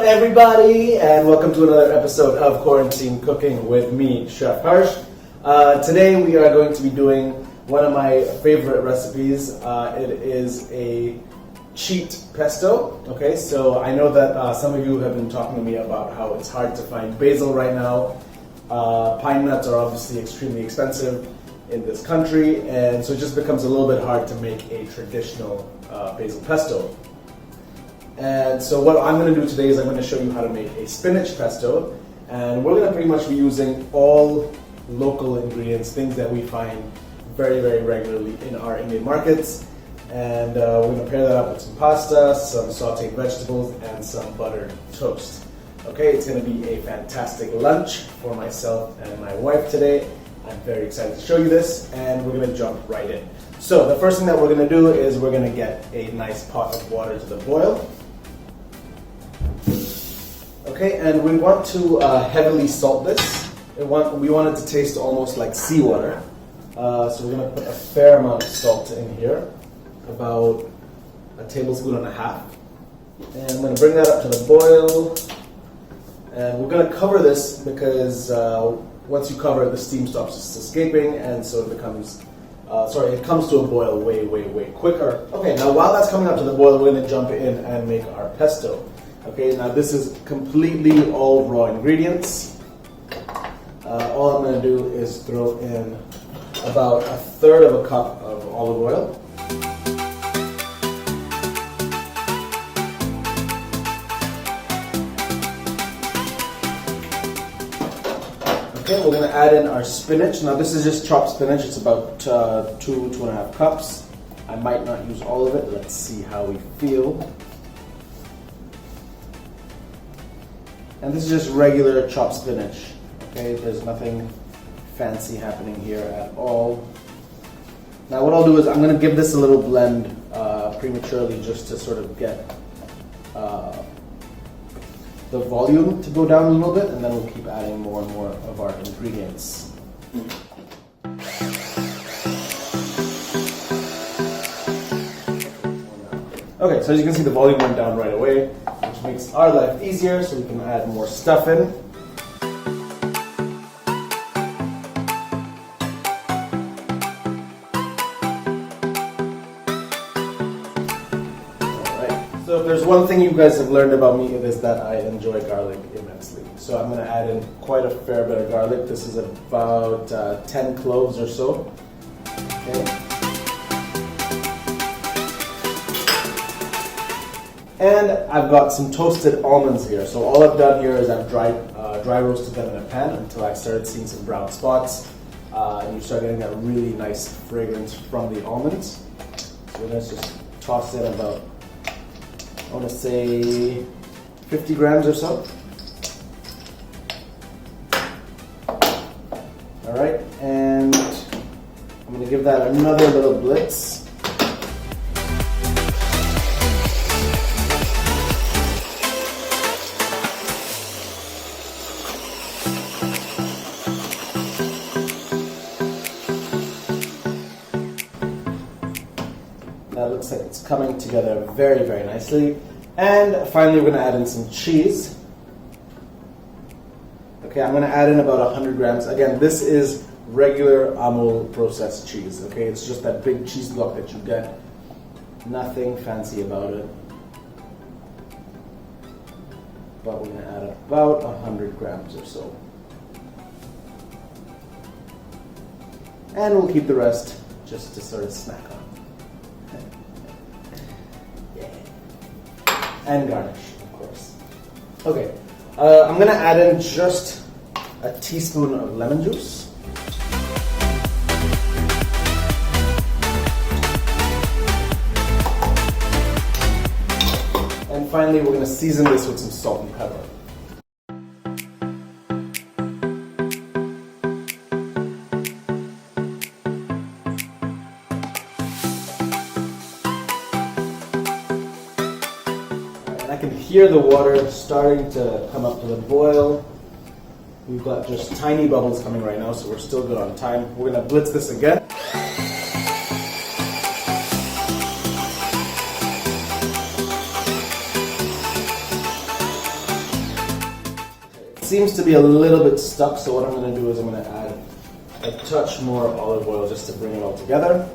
everybody, and welcome to another episode of Quarantine Cooking with me, Chef Harsh. Today we are going to be doing one of my favorite recipes. It is a cheat pesto. Okay, so I know that some of you have been talking to me about how it's hard to find basil right now. Pine nuts are obviously extremely expensive in this country, and so it just becomes a little bit hard to make a traditional basil pesto. And so what I'm going to do today is I'm going to show you how to make a spinach pesto, and we're going to pretty much be using all local ingredients, things that we find very, very regularly in our Indian markets. And we're going to pair that up with some pasta, some sauteed vegetables, and some buttered toast. Okay, it's going to be a fantastic lunch for myself and my wife today. I'm very excited to show you this, and we're going to jump right in. So the first thing that we're going to do is we're going to get a nice pot of water to the boil. Okay, and we want to heavily salt this. We want it to taste almost like seawater. So we're going to put a fair amount of salt in here, about a tablespoon and a half. And I'm going to bring that up to the boil. And we're going to cover this because once you cover it, the steam stops escaping, and so it becomes, it comes to a boil way, way, way quicker. Okay, now while that's coming up to the boil, we're going to jump in and make our pesto. Okay, now this is completely all raw ingredients. All I'm going to do is throw in about a third of a cup of olive oil. Okay, we're going to add in our spinach. Now this is just chopped spinach. It's about 2.5 cups. I might not use all of it. Let's see how we feel. And this is just regular chopped spinach. Okay, there's nothing fancy happening here at all. Now what I'll do is I'm going to give this a little blend prematurely, just to sort of get the volume to go down a little bit, and then we'll keep adding more and more of our ingredients. Okay, so as you can see, the volume went down right away, which makes our life easier, so we can add more stuff in. So if there's one thing you guys have learned about me, it is that I enjoy garlic immensely. So I'm going to add in quite a fair bit of garlic. This is about 10 cloves or so. Okay. And I've got some toasted almonds here. So all I've done here is I've dry roasted them in a pan until I started seeing some brown spots. And you start getting that really nice fragrance from the almonds. So let's just toss in about, I want to say 50 grams or so. All right, and I'm going to give that another little blitz. That looks like it's coming together very, very nicely. And finally, we're going to add in some cheese. Okay, I'm going to add in about 100 grams. Again, this is regular Amul processed cheese. Okay, it's just that big cheese block that you get. Nothing fancy about it. But we're going to add about 100 grams or so. And we'll keep the rest just to sort of snack on. And garnish, of course. Okay, I'm going to add in just a teaspoon of lemon juice. And finally, we're going to season this with some salt and pepper. I can hear the water starting to come up to the boil. We've got just tiny bubbles coming right now, so we're still good on time. We're going to blitz this again. seems to be a little bit stuck, so what I'm going to do is I'm going to add a touch more olive oil just to bring it all together.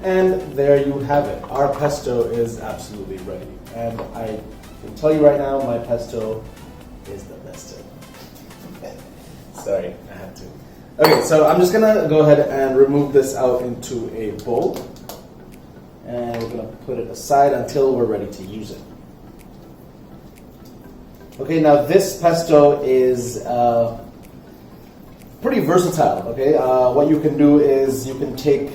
And there you have it. Our pesto is absolutely ready. And I can tell you right now, my pesto is the best. Sorry, I had to. Okay, so I'm just gonna go ahead and remove this out into a bowl. And we're gonna put it aside until we're ready to use it. Okay, now this pesto is pretty versatile, okay? What you can do is you can take,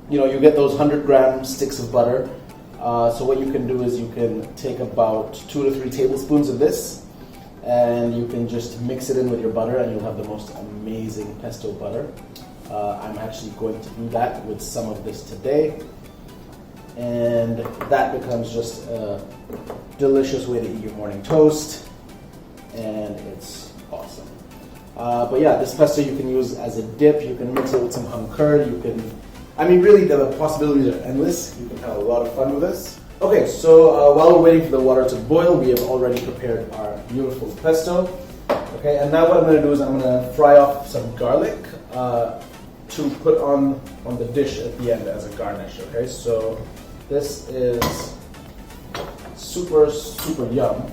you get those 100-gram sticks of butter. So what you can do is you can take about 2 to 3 tablespoons of this, and you can just mix it in with your butter, and you'll have the most amazing pesto butter. I'm actually going to do that with some of this today, and that becomes just a delicious way to eat your morning toast, and it's awesome. But yeah, this pesto you can use as a dip. You can mix it with some hung curd. Really, the possibilities are endless. You can have a lot of fun with this. Okay, so while we're waiting for the water to boil, we have already prepared our beautiful pesto. Okay, and now what I'm going to do is I'm going to fry off some garlic to put on the dish at the end as a garnish. Okay, so this is super, super yum.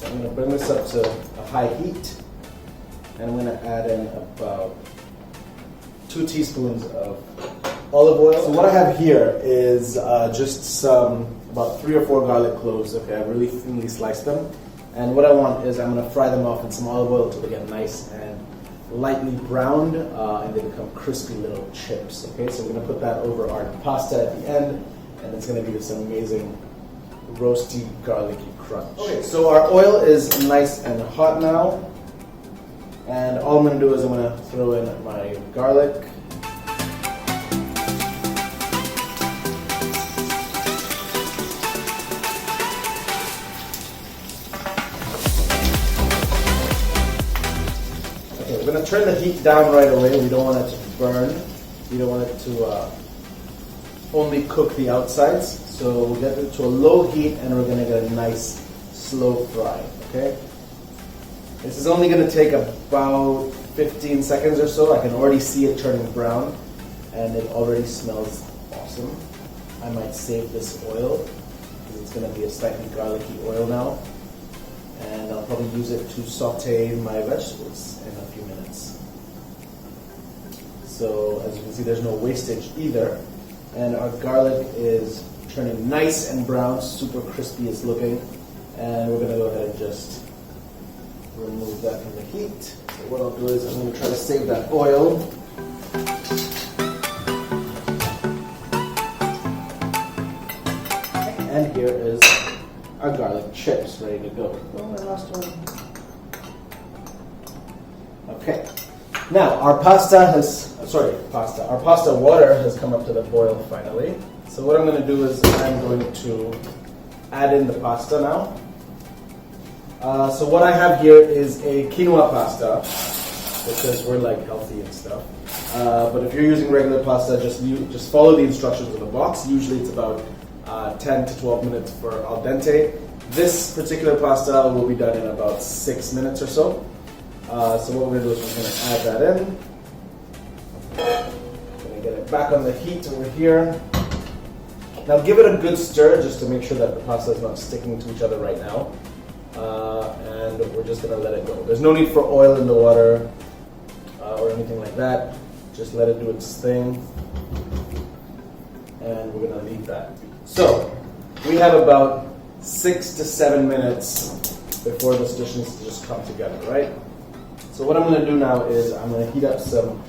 I'm going to bring this up to a high heat, and I'm going to add in about 2 teaspoons of olive oil. So what I have here is just about 3 or 4 garlic cloves. Okay, I've really thinly sliced them. And what I want is I'm going to fry them off in some olive oil until they get nice and lightly browned and they become crispy little chips. Okay, so we're going to put that over our pasta at the end, and it's going to be this amazing roasty garlicky crunch. Okay, so our oil is nice and hot now. And all I'm going to do is I'm going to throw in my garlic. Okay, we're going to turn the heat down right away. We don't want it to burn. We don't want it to only cook the outsides. So we'll get it to a low heat, and we're going to get a nice slow fry. Okay. This is only going to take about 15 seconds or so. I can already see it turning brown, and it already smells awesome. I might save this oil because it's going to be a slightly garlicky oil now, and I'll probably use it to saute my vegetables in a few minutes. So as you can see, there's no wastage either, and our garlic is turning nice and brown, super crispy it's looking, and we're going to go ahead and just remove that from the heat. So what I'll do is I'm going to try to save that oil. And here is our garlic chips ready to go. Oh, my last one. Okay. Now our pasta water has come up to the boil finally. So what I'm going to do is I'm going to add in the pasta now. So what I have here is a quinoa pasta, because we're like healthy and stuff. But if you're using regular pasta, just follow the instructions in the box. Usually it's about 10 to 12 minutes for al dente. This particular pasta will be done in about 6 minutes or so. So what we're going to do is we're going to add that in. I'm going to get it back on the heat over here. Now give it a good stir just to make sure that the pasta is not sticking to each other right now. And we're just going to let it go. There's no need for oil in the water or anything like that. Just let it do its thing. And we're going to leave that. So we have about 6 to 7 minutes before this dish needs to just come together, right? So what I'm going to do now is I'm going to heat up some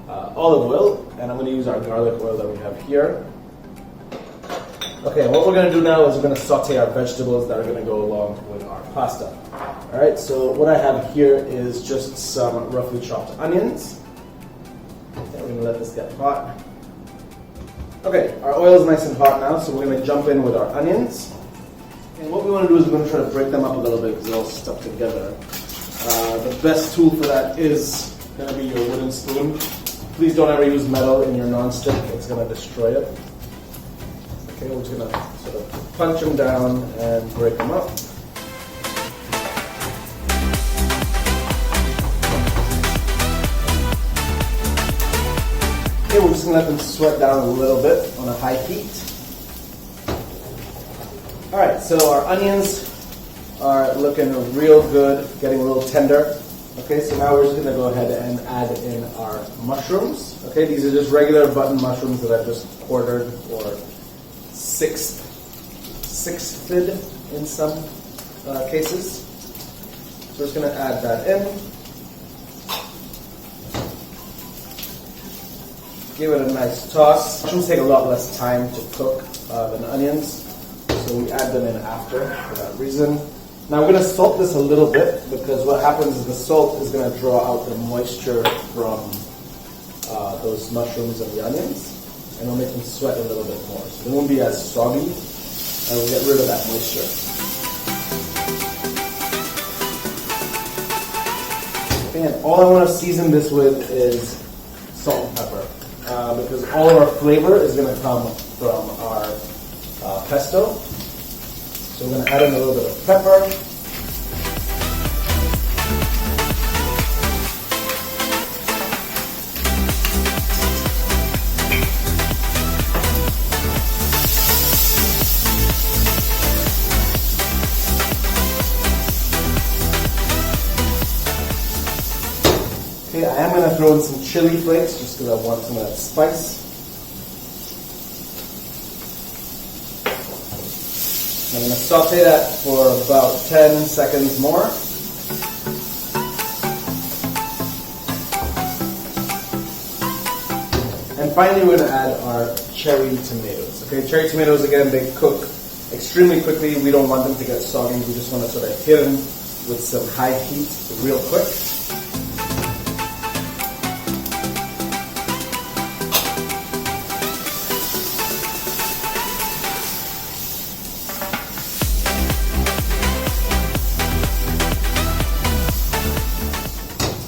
olive oil, and I'm going to use our garlic oil that we have here. Okay, what we're going to do now is we're going to saute our vegetables that are going to go along with our pasta. Alright, so what I have here is just some roughly chopped onions. Okay, we're going to let this get hot. Okay, our oil is nice and hot now, so we're going to jump in with our onions. And what we want to do is we're going to try to break them up a little bit because they're all stuck together. The best tool for that is going to be your wooden spoon. Please don't ever use metal in your non-stick, it's going to destroy it. Okay, we're just going to sort of punch them down and break them up. Okay, we're just going to let them sweat down a little bit on a high heat. Alright, so our onions are looking real good, getting a little tender. Okay, so now we're just going to go ahead and add in our mushrooms. Okay, these are just regular button mushrooms that I've just quartered or sixthed in some cases. So we're just going to add that in. Give it a nice toss. Mushrooms take a lot less time to cook than onions, so we add them in after for that reason. Now we're going to salt this a little bit because what happens is the salt is going to draw out the moisture from those mushrooms and the onions, and it'll make them sweat a little bit more. So they won't be as soggy, and we'll get rid of that moisture. And all I want to season this with is salt and pepper. Because all of our flavor is going to come from our pesto. So we're going to add in a little bit of pepper. Okay, I am going to throw in some chili flakes just because I want some of that spice. I'm going to saute that for about 10 seconds more. And finally we're going to add our cherry tomatoes. Okay, cherry tomatoes, again, they cook extremely quickly. We don't want them to get soggy. We just want to sort of hit them with some high heat real quick.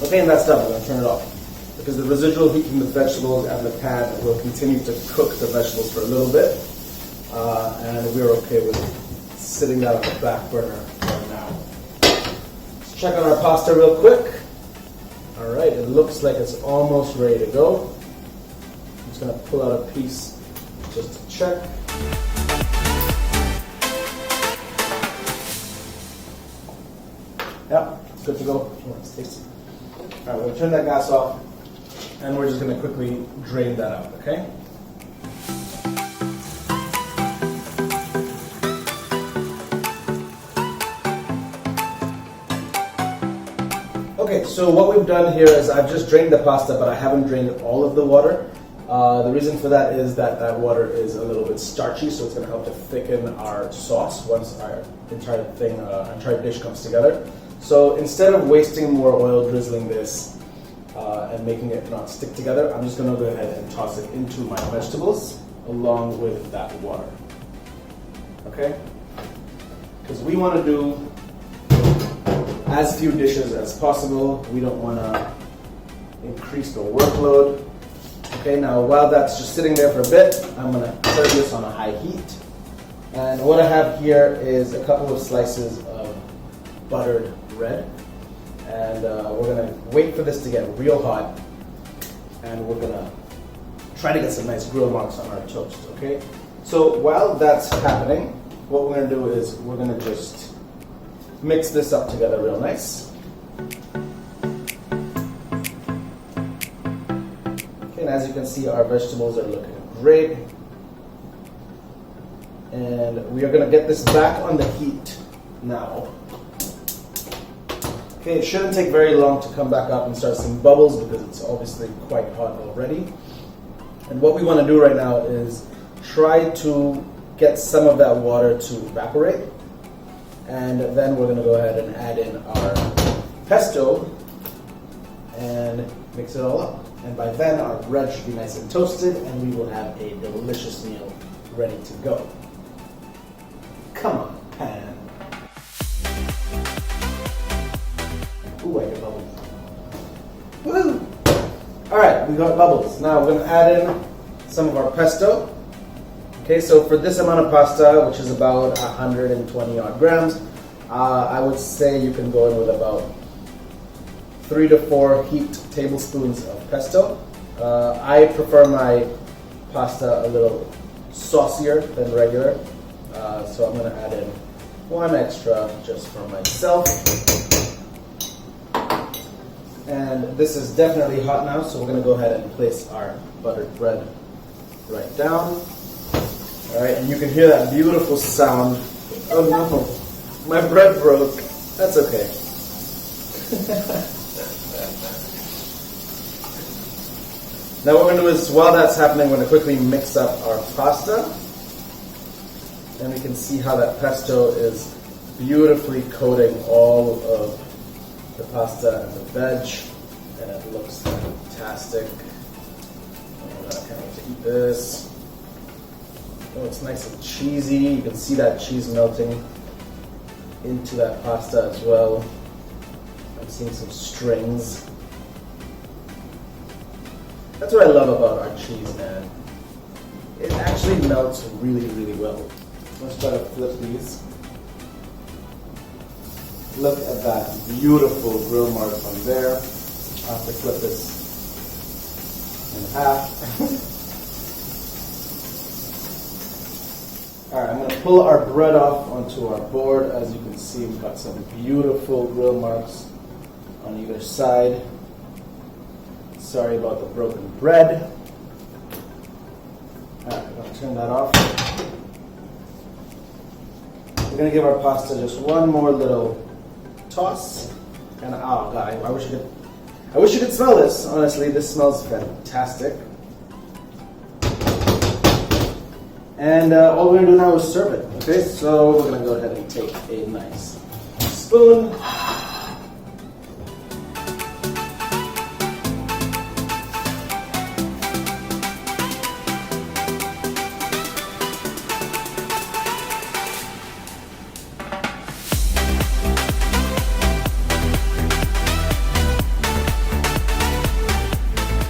Okay, and that's done. We're going to turn it off. Because the residual heat from the vegetables and the pan will continue to cook the vegetables for a little bit. And we're okay with sitting that on the back burner right now. Let's check on our pasta real quick. Alright, it looks like it's almost ready to go. I'm just going to pull out a piece just to check. Yep, it's good to go. Let's taste it. Alright, we're going to turn that gas off, and we're just going to quickly drain that out, okay? Okay, so what we've done here is I've just drained the pasta, but I haven't drained all of the water. The reason for that is that that water is a little bit starchy, so it's going to help to thicken our sauce once our entire dish comes together. So instead of wasting more oil drizzling this and making it not stick together, I'm just going to go ahead and toss it into my vegetables along with that water. Okay? Because we want to do as few dishes as possible. We don't want to increase the workload. Okay, now while that's just sitting there for a bit, I'm going to serve this on a high heat. And what I have here is a couple of slices of buttered bread, and we're going to wait for this to get real hot, and we're going to try to get some nice grill marks on our toast, okay? So while that's happening, what we're going to do is we're going to just mix this up together real nice. Okay, and as you can see, our vegetables are looking great, and we are going to get this back on the heat now. Okay, it shouldn't take very long to come back up and start seeing bubbles because it's obviously quite hot already. And what we want to do right now is try to get some of that water to evaporate. And then we're going to go ahead and add in our pesto and mix it all up. And by then our bread should be nice and toasted and we will have a delicious meal ready to go. Come on, pan. Ooh, I get bubbles. Woo! Alright, we got bubbles. Now we're going to add in some of our pesto. Okay, so for this amount of pasta, which is about 120 odd grams, I would say you can go in with about 3 to 4 heaped tablespoons of pesto. I prefer my pasta a little saucier than regular, so I'm going to add in 1 extra just for myself. And this is definitely hot now, so we're going to go ahead and place our buttered bread right down. Alright, and you can hear that beautiful sound. Oh no, my bread broke. That's okay. Now what we're going to do is, while that's happening, we're going to quickly mix up our pasta. And we can see how that pesto is beautifully coating all of the pasta and the veg. And it looks fantastic. Oh, I can't wait to eat this. Oh, it's nice and cheesy. You can see that cheese melting into that pasta as well. I'm seeing some strings. That's what I love about our cheese, man. It actually melts really, really well. Let's try to flip these. Look at that beautiful grill mark on there. I'll have to flip this in half. Alright, I'm going to pull our bread off onto our board. As you can see, we've got some beautiful grill marks on either side. Sorry about the broken bread. Alright, I'm going to turn that off. We're going to give our pasta just one more little toss. And oh god, I wish you could smell this. Honestly, this smells fantastic. And all we're going to do now is serve it. Okay, so we're going to go ahead and take a nice spoon.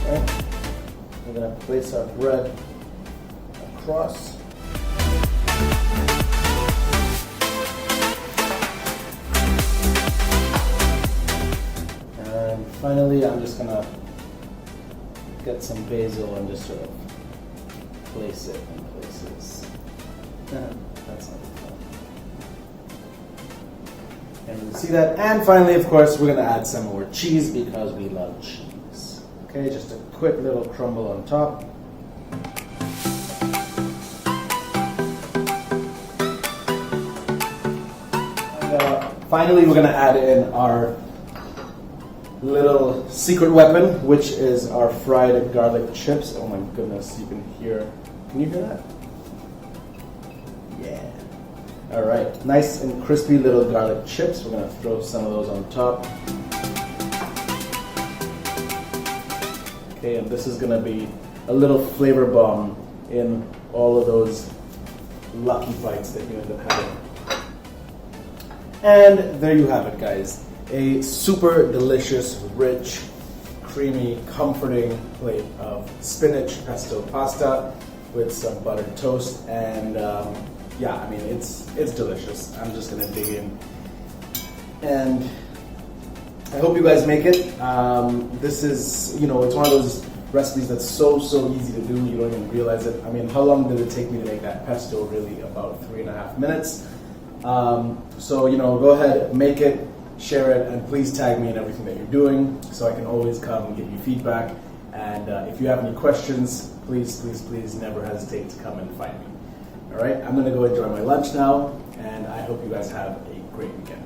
Okay. We're going to place our bread across. And finally, I'm just gonna get some basil and just sort of place it in places. That's not fun. And you can see that. And finally, of course, we're gonna add some more cheese because we love cheese. Okay, just a quick little crumble on top. Finally, we're going to add in our little secret weapon, which is our fried garlic chips. Oh my goodness, you can hear that? Yeah. Alright, nice and crispy little garlic chips. We're going to throw some of those on top. Okay, and this is going to be a little flavor bomb in all of those lucky bites that you end up having. And there you have it, guys. A super delicious, rich, creamy, comforting plate of spinach pesto pasta with some buttered toast. And yeah, I mean, it's delicious. I'm just gonna dig in. And I hope you guys make it. This is, you know, it's one of those recipes that's so easy to do, you don't even realize it. I mean, how long did it take me to make that pesto? Really, about 3.5 minutes. So, you know, go ahead, make it, share it, and please tag me in everything that you're doing so I can always come and give you feedback. And if you have any questions, please never hesitate to come and find me. All right, I'm going to go enjoy my lunch now, and I hope you guys have a great weekend.